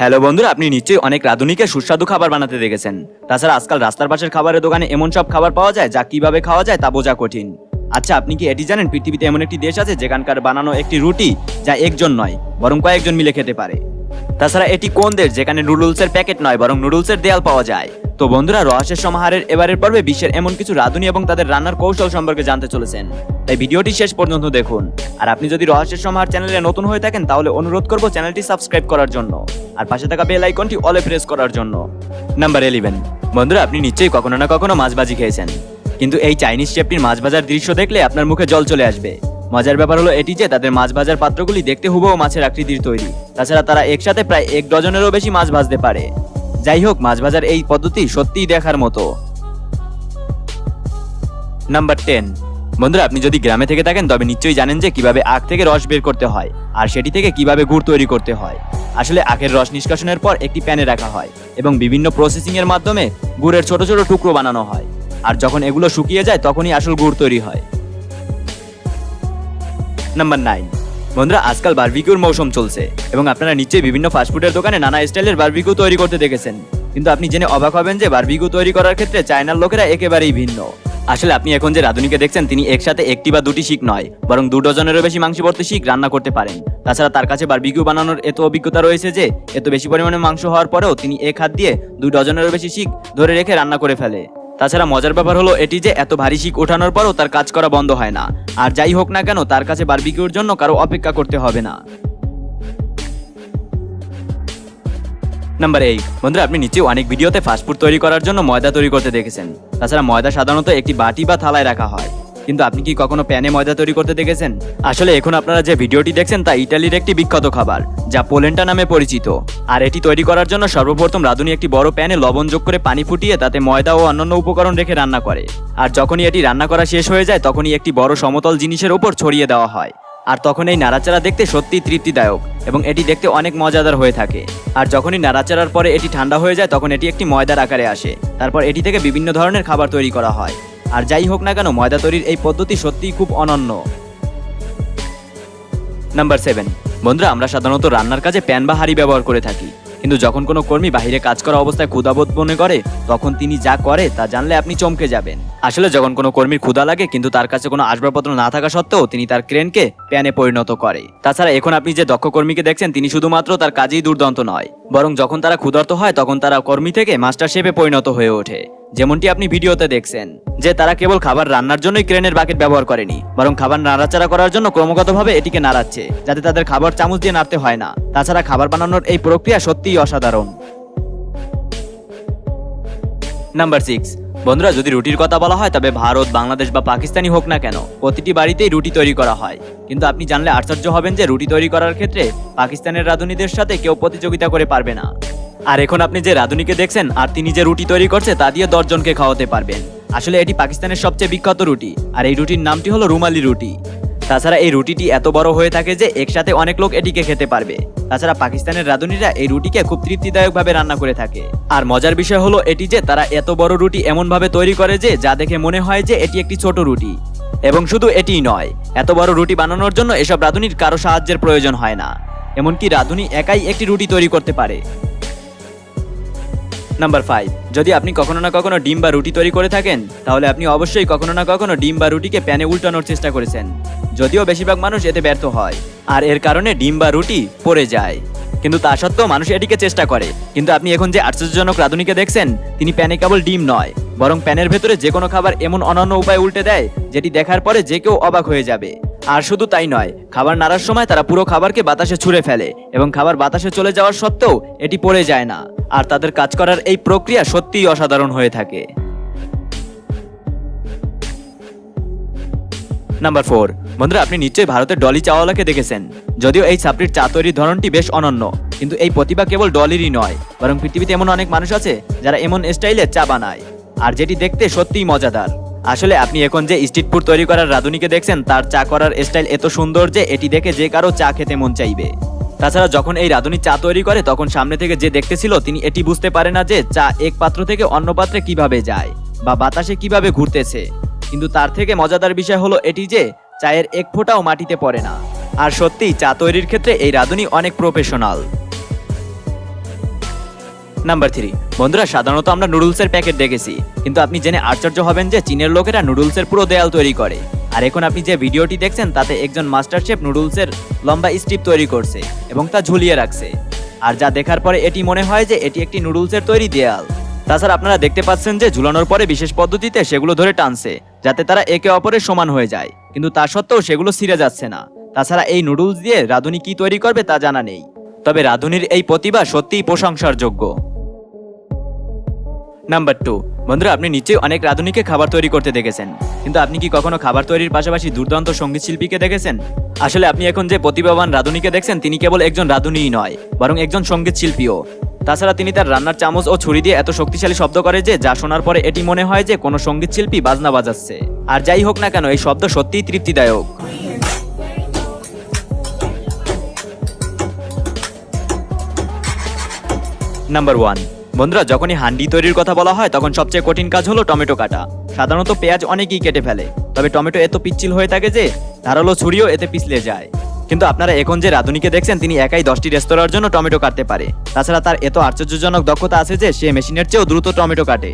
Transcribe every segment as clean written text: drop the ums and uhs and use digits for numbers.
Hello বন্ধুরা, আপনি নিশ্চয়ই অনেক রাঁধুনিকে সুস্বাদু খাবার বানাতে দেখেছেন। তাছাড়া আজকাল রাস্তার পাশের খাবারের দোকানে এমন সব খাবার পাওয়া যায় যা কিভাবে খাওয়া যায় তা বোঝা কঠিন। আচ্ছা, আপনি কি এটি জানেন পৃথিবীতে এমন একটি দেশ আছে যেখানকার বানানো একটি রুটি যা একজন নয় বরং কয়েকজন মিলে খেতে পারে? তাছাড়া এটি কোন দেশ যেখানে নুডলসের প্যাকেট নয় বরং নুডলসের দেয়াল পাওয়া যায়? তো বন্ধুরা, রহস্যের সমাহারের এবারের পর্বে বিশ্বের এমন কিছু রাঁধুনি এবং তাদের রান্নার কৌশল সম্পর্কে জানতে চলেছেন, তাই ভিডিওটি শেষ পর্যন্ত দেখুন। আর আপনি যদি রহস্যের সমাহার চ্যানেলে নতুন হয়ে থাকেন তাহলে অনুরোধ করব চ্যানেলটি সাবস্ক্রাইব করার জন্য আর পাশে থাকা বেল আইকনটি অলে প্রেস করার জন্য। নাম্বার 11। বন্ধুরা, আপনি নিশ্চয়ই কখনো না কখনো মাছ ভাজি খেয়েছেন, কিন্তু এই চাইনিজ শেফটির মাছ ভাজার দৃশ্য দেখলে আপনার মুখে জল চলে আসবে। মজার ব্যাপার হলো এটি যে তাদের মাছ ভাজার পাত্রগুলি দেখতে হুবহু মাছের আকৃতির তৈরি। তাছাড়া তারা একসাথে প্রায় 1 ডজনেরও বেশি মাছ ভাজতে পারে। যাই হোক, মাছ ভাজার এই পদ্ধতি সত্যিই দেখার মতো। নাম্বার 10। বন্ধুরা, আপনি যদি গ্রামে থেকে থাকেন তবে নিশ্চয়ই জানেন যে কিভাবে আখ থেকে রস বের করতে হয় আর সেটি থেকে কিভাবে গুড় তৈরি করতে হয়। আসলে আখের রস নিষ্কাশনের পর একটি প্যানে রাখা হয় এবং বিভিন্ন প্রসেসিং এর মাধ্যমে গুড়ের ছোট ছোট টুকরো বানানো হয়। আর যখন এগুলো শুকিয়ে যায় তখনই আসল গুড় তৈরি হয়। নাম্বার 9। বন্ধুরা, আজকাল বারবিকিউর মৌসুম চলছে এবং আপনারা নিশ্চয়ই বিভিন্ন ফাস্টফুডের দোকানে নানা স্টাইলের বারবিকিউ তৈরি করতে দেখেছেন, কিন্তু আপনি জেনে অবাক হবেন যে বারবিকিউ তৈরি করার ক্ষেত্রে চায়নার লোকেরা একেবারেই ভিন্ন। আসলে আপনি এখন যে রাঁধুনিকে দেখছেন তিনি একসাথে একটি বা দুটি শিক নয় বরং 2 ডজনেরও বেশি মাংস ভর্তি শিক রান্না করতে পারেন। তাছাড়া তার কাছে বারবিকিউ বানানোর এত অভিজ্ঞতা রয়েছে যে এত বেশি পরিমাণে মাংস হওয়ার পরেও তিনি এক হাত দিয়ে 2 ডজনেরও বেশি শিক ধরে রেখে রান্না করে ফেলে। তাছাড়া মজার ব্যাপার হলো এটি যে এত ভারী শিক ওঠানোর পরও তার কাজ করা বন্ধ হয় না। আর যাই হোক না কেন, তার কাছে বারবিকিউর জন্য কারো অপেক্ষা করতে হবে না। নাম্বার 8। বন্ধুরা, আপনি নিশ্চয়ই অনেক ভিডিওতে ফাস্টফুড তৈরি করার জন্য ময়দা তৈরি করতে দেখেছেন। তাছাড়া ময়দা সাধারণত একটি বাটি বা থালায় রাখা হয়, কিন্তু আপনি কি কখনো প্যানে ময়দা তৈরি করতে দেখেছেন? আসলে এখন আপনারা যে ভিডিওটি দেখছেন তা ইতালির একটি বিখ্যাত খাবার যা পোলেন্টা নামে পরিচিত। আর এটি তৈরি করার জন্য সর্বপ্রথম রাঁধুনি একটি বড় প্যানে লবণ যোগ করে পানি ফুটিয়ে তাতে ময়দা ও অন্যান্য উপকরণ রেখে রান্না করে। আর যখনই এটি রান্না করা শেষ হয়ে যায় তখনই একটি বড় সমতল জিনিসের উপর ছড়িয়ে দেওয়া হয়। আর তখন এই নাড়াচাড়া দেখতে সত্যিই তৃপ্তিদায়ক এবং এটি দেখতে অনেক মজাদার হয়ে থাকে। আর যখনই নাড়াচাড়ার পরে এটি ঠান্ডা হয়ে যায় তখন এটি একটি ময়দার আকারে আসে। তারপর এটি থেকে বিভিন্ন ধরনের খাবার তৈরি করা হয়। আর যাই হোক না কেন, ময়দা তৈরির এই পদ্ধতি সত্যিই খুব অনন্য। নাম্বার 7। বন্ধুরা, আমরা সাধারণত রান্নার কাজে প্যান বা হাঁড়ি ব্যবহার করে থাকি, কিন্তু যখন কোনো কর্মী বাহিরে কাজ করা অবস্থায় ক্ষুধাবোধ মনে করে তখন তিনি যা করে তা জানলে আপনি চমকে যাবেন। আসলে যখন কোনো কর্মীর ক্ষুধা লাগে কিন্তু তার কাছে কোনো আসবাবপত্র না থাকা সত্ত্বেও তিনি তার ক্রেনকে প্যানে পরিণত করে। তাছাড়া এখন আপনি যে দক্ষ কর্মীকে দেখছেন তিনি শুধুমাত্র তার কাজেই দুর্দান্ত নয়, বরং যখন তারা ক্ষুধার্ত হয় তখন তারা কর্মী থেকে মাস্টার শেফে পরিণত হয়ে ওঠে। যেমনটি আপনি ভিডিওতে দেখছেন যে তারা কেবল খাবার রান্নার জন্যই ক্রেনের বাকেট ব্যবহার করেনি, বরং খাবার নাড়াচাড়া করার জন্য ক্রমাগতভাবে এটিকে নাড়াচ্ছে যাতে তাদের খাবার চামচ দিয়ে নাড়তে হয় না। তাছাড়া খাবার বানানোর এই প্রক্রিয়া সত্যিই অসাধারণ। নাম্বার 6। বন্ধুরা, যদি রুটির কথা বলা হয় তবে ভারত, বাংলাদেশ বা পাকিস্তানি হোক না কেন প্রতিটি বাড়িতেই রুটি তৈরি করা হয়। কিন্তু আপনি জানলে আশ্চর্য হবেন যে রুটি তৈরি করার ক্ষেত্রে পাকিস্তানের রাঁধুনিদের সাথে কেউ প্রতিযোগিতা করে পারবে না। আর এখন আপনি যে রাঁধুনিকে দেখছেন আর তিনি যে রুটি তৈরি করছে তা দিয়ে 10 জনকে খাওয়াতে পারবেন। আসলে এটি পাকিস্তানের সবচেয়ে বিখ্যাত রুটি আর এই রুটির নামটি হলো রুমালি রুটি। তাছাড়া এই রুটিটি এত বড় হয়ে থাকে যে একসাথে অনেক লোক এটিকে খেতে পারবে। তাছাড়া পাকিস্তানের রাঁধুনিরা এই রুটিকে খুব তৃপ্তিদায়কভাবে রান্না করে থাকে। আর মজার বিষয় হলো এটি যে তারা এত বড় রুটি এমনভাবে তৈরি করে যে যা দেখে মনে হয় যে এটি একটি ছোট রুটি। এবং শুধু এটিই নয়, এত বড় রুটি বানানোর জন্য এসব রাঁধুনির কারো সাহায্যের প্রয়োজন হয় না, এমনকি রাঁধুনি একাই একটি রুটি তৈরি করতে পারে। নাম্বার 5। যদি আপনি কখনো না কখনো ডিম বা রুটি তৈরি করে থাকেন তাহলে আপনি অবশ্যই কখনো না কখনো ডিম বা রুটিকে প্যানে উল্টানোর চেষ্টা করেছেন, যদিও বেশিরভাগ মানুষ এতে ব্যর্থ হয় আর এর কারণে ডিম বা রুটি পড়ে যায়। কিন্তু তা সত্ত্বেও মানুষ এটিকে চেষ্টা করে। কিন্তু আপনি এখন যে আশ্চর্যজনক রাঁধুনিকে দেখছেন তিনি প্যানে কেবল ডিম নয় বরং প্যানের ভেতরে যে কোনো খাবার এমন অনন্য উপায়ে উল্টে দেয় যেটি দেখার পরে যে কেউ অবাক হয়ে যাবে। আর শুধু তাই নয়, খাবার নাড়ার সময় তারা পুরো খাবারকে বাতাসে ছুঁড়ে ফেলে এবং খাবার বাতাসে চলে যাওয়ার সত্ত্বেও এটি পড়ে যায় না। আর তাদের কাজ করার এই প্রক্রিয়া সত্যিই অসাধারণ হয়ে থাকে। নাম্বার 4। বন্ধুরা, আপনি নিশ্চয়ই ভারতের ডলি চাওয়ালাকে দেখেছেন। যদিও এই ছাপড়ির চা তৈরির ধরনটি বেশ অনন্য, কিন্তু এই প্রতিভা কেবল ডলিরই নয় বরং পৃথিবীতে এমন অনেক মানুষ আছে যারা এমন স্টাইলে চা বানায় আর যেটি দেখতে সত্যিই মজাদার। আসলে আপনি এখন যে স্ট্রিট ফুড তৈরি করার রাঁধুনিকে দেখছেন তার চা করার স্টাইল এত সুন্দর যে এটি দেখে যে কারো চা খেতে মন চাইবে। তাছাড়া যখন এই রাঁধুনি চা তৈরি করে তখন সামনে থেকে যে দেখতেছিল তিনি এটি বুঝতে পারে না যে চা এক পাত্র থেকে অন্য পাত্রে কিভাবে যায় বা বাতাসে কিভাবে ঘুরতেছে। কিন্তু তার থেকে মজাদার বিষয় হলো এটি যে চায়ের এক ফোঁটাও মাটিতে পড়ে না। আর সত্যিই চা তৈরির ক্ষেত্রে এই রাঁধুনি অনেক প্রফেশনাল। নাম্বার 3, বন্ধুরা সাধারণত আমরা নুডলসের প্যাকেট দেখেছি, কিন্তু আপনি জেনে আশ্চর্য হবেন যে চীনের লোকেরা নুডলসের পুরো দেয়াল তৈরি করে। আর এখন আপনি যে ভিডিওটি দেখছেন তাতে একজন মাস্টার শেফ নুডলসের লম্বা স্ট্রিপ তৈরি করছে এবং তা ঝুলিয়ে রাখছে, আর যা দেখার পরে এটি মনে হয় যে এটি একটি নুডলসের তৈরি দেয়াল। তাছাড়া আপনারা দেখতে পাচ্ছেন যে ঝুলানোর পরে বিশেষ পদ্ধতিতে সেগুলো ধরে টানছে যাতে তারা একে অপরের সমান হয়ে যায়, কিন্তু তা সত্ত্বেও সেগুলো ছিঁড়ে যাচ্ছে না। তাছাড়া এই নুডলস দিয়ে রাঁধুনি কি তৈরি করবে তা জানা নেই, তবে রাঁধুনির এই প্রতিভা সত্যিই প্রশংসার যোগ্য। নাম্বার 2, বন্ধুরা আপনি নিশ্চয়ই অনেক রাঁধুনিকে খাবার তৈরি করতে দেখেছেন, কিন্তু আপনি কি কখনো খাবার তৈরির পাশাপাশি দুর্দান্ত সঙ্গীত শিল্পীকে দেখেছেন? আসলে আপনি এখন যে প্রতিভাবান রাঁধুনিকে দেখছেন তিনি কেবল একজন রাঁধুনিই নয়, বরং একজন সঙ্গীত শিল্পীও। তাছাড়া তিনি তার রান্নার চামচ ও ছুরি দিয়ে এত শক্তিশালী শব্দ করে যে যা শোনার পরে এটি মনে হয় যে কোনো সঙ্গীত শিল্পী বাজনা বাজাচ্ছে। আর যাই হোক না কেন, এই শব্দ সত্যিই তৃপ্তিদায়ক। নাম্বার 1, বন্ধুরা যখনই হান্ডি তৈরির কথা বলা হয় তখন সবচেয়ে কঠিন কাজ হলো টমেটো কাটা। সাধারণত পেঁয়াজ অনেকেই কেটে ফেলে, তবে টমেটো এত পিচ্ছিল হয়ে থাকে যে ধারালো ছুরিও এতে পিছলে যায়। কিন্তু আপনারা এখন যে রাঁধুনিকে দেখছেন তিনি একাই 10টি রেস্তোরাঁর জন্য টমেটো কাটতে পারে। তাছাড়া তার এত আশ্চর্যজনক দক্ষতা আছে যে সে মেশিনের চেয়েও দ্রুত টমেটো কাটে।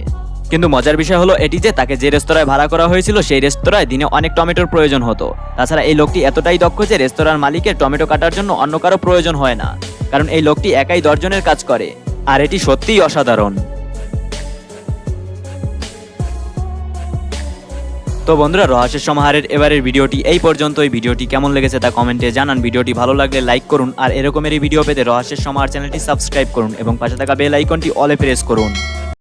কিন্তু মজার বিষয় হলো এটি যে তাকে যে রেস্তোরাঁয় ভাড়া করা হয়েছিল সেই রেস্তোরাঁয় দিনে অনেক টমেটোর প্রয়োজন হতো। তাছাড়া এই লোকটি এতটাই দক্ষ যে রেস্তোরাঁর মালিকের টমেটো কাটার জন্য অন্য কারো প্রয়োজন হয় না, কারণ এই লোকটি একাই 10 জনের কাজ করে, আর এটি সত্যিই অসাধারণ। তো বন্ধুরা রহস্যের সমাহারের এবারের ভিডিওটি এই পর্যন্তই। ভিডিওটি কেমন লেগেছে তা কমেন্টে জানান। ভিডিওটি ভালো লাগলে লাইক করুন, আর এরকমেরই ভিডিও পেতে রহস্যের সমাহার চ্যানেলটি সাবস্ক্রাইব করুন এবং পাশে থাকা বেল আইকনটি অলে প্রেস করুন।